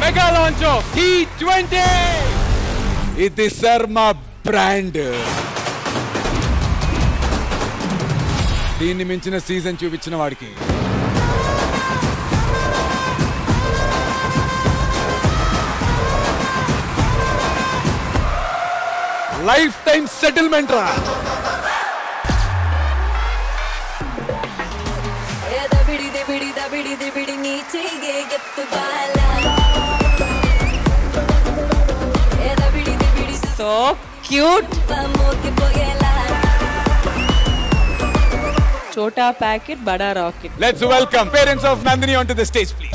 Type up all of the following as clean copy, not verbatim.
Mega launch T20. ఇది Sharma brand. దీన్ని మించిన సీజన్ చూపించిన వాడికి లైఫ్ టైం సెటిల్మెంట్ రా. So cute. छोटा पैकेट बड़ा rocket. Let's welcome parents of Nandini onto the stage, please.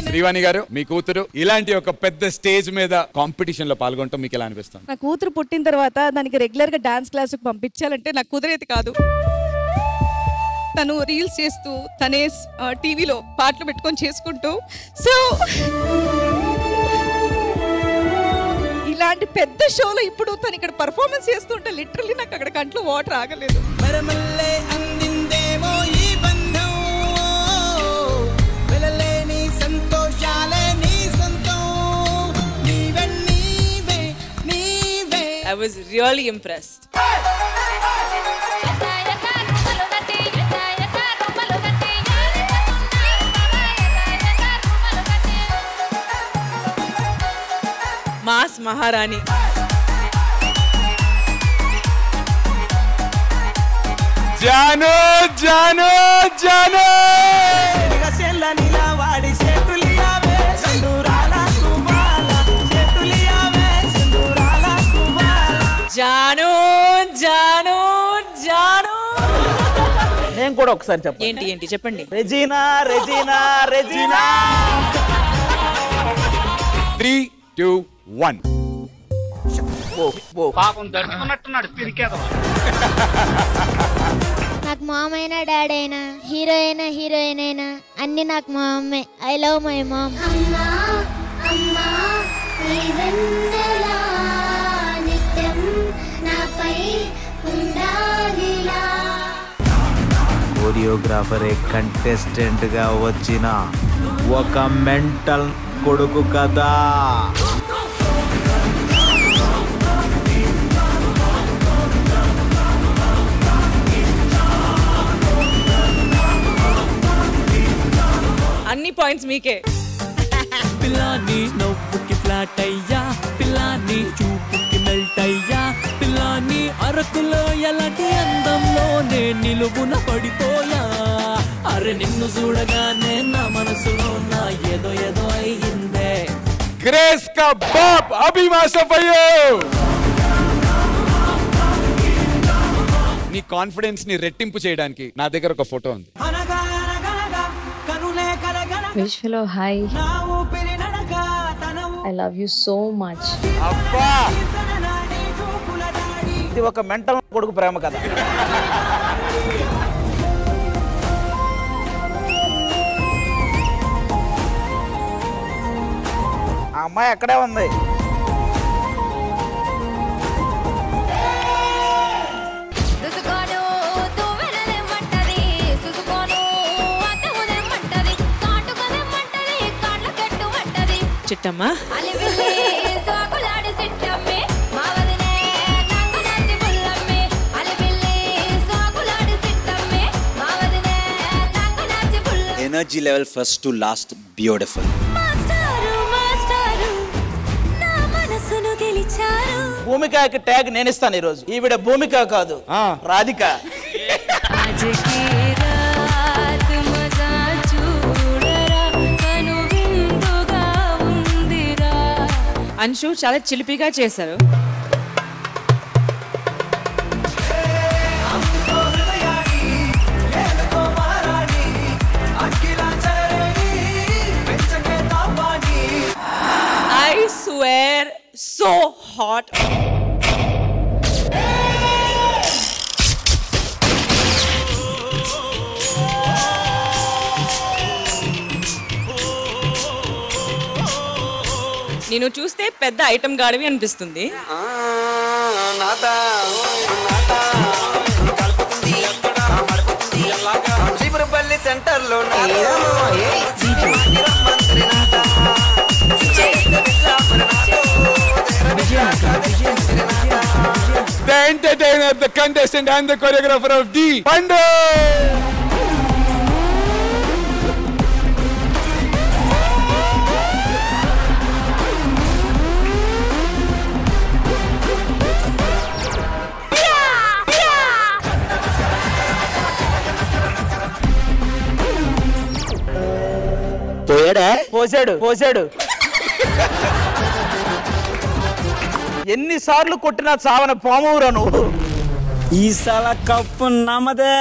Srivani గారు, మీ కూతురు ఇలాంటి ఒక పెద్ద స్టేజ్ మీద కాంపిటీషన్ లో పాల్గొనడం మీకు ఎలా అనిపిస్తుంది? నా కూతురు పుట్టిన తర్వాత దానికి రెగ్యులర్ గా డాన్స్ క్లాస్ పంపించాలంటే నాకు కుదిరేది కాదు. తను రీల్స్ చేస్తూ తనే టీవీలో పాటలు పెట్టుకొని చేసుకుంటూ సో ఇలాంటి పెద్ద షోలో ఇప్పుడు తను ఇక్కడ పర్ఫార్మెన్స్ చేస్తుంటే లిటరల్లీ నాకు అక్కడ కంట్లో వాటర్ ఆగలేదు. I was really impressed. Mass మహారాణి. జాను జాను జాను జాను జాను జాను. నేను కూడా ఒకసారి చెప్పండి. ఏంటి ఏంటి చెప్పండి. రెజీనా రెజీనా రెజీనా. 3, 2, 1. పాపం దడుచుకున్నట్టున్నాడు పిరికేదో. నాకు మామ్ అయినా డాడీ అయినా హీరో అయినా హీరోయిన్ అయినా అన్ని నాకు మా అమ్మే. I love my mom. కోరియోగ్రాఫరే కంటెస్టెంట్ గా వచ్చిన ఒక మెంటల్ కొడుకు కదా. అన్ని పాయింట్స్ మీకే. పిల్లాని నవ్వుకి ఫ్లాట్ అయ్యా, పిల్లాని చూపుకి మెల్ట్ అయ్యా, పిల్లాని అరకులో ఎలాంటి అందంలోనే నిలువున పడిపోయా. అరే నిన్ను చూడగానే నా మనసులో నా ఏదో ఏదో అయ్యిందే. గ్రేస్ కా బాప్ అభి మాస్టర్ అయ్యో. నీ కాన్ఫిడెన్స్ ని రెట్టింపు చేయడానికి నా దగ్గర ఒక ఫోటో ఉంది. Wish fellow, hi. I love you so much. అబ్బా, ఇది ఒక మెంటల్ కొడుకు ప్రేమ కదా. ఆ అమ్మాయి అక్కడే ఉంది. Chittamma. Energy level first to last beautiful. భూమికకి ట్యాగ్ నేను ఇస్తాను ఈరోజు. ఈవిడ భూమిక కాదు, రాధిక. అంశు చాలా చిలిపిగా చేశారు. I swear, so hot. నేను చూస్తే పెద్ద ఐటమ్ గాడివి అనిపిస్తుంది. సెంటర్ లో entertainer, the contestant and the choreographer of D Pandu. పోసాడు ఎన్నిసార్లు కొట్టినా చావన పామురా నువ్వు. ఈసాల కప్పు నమ్మదే.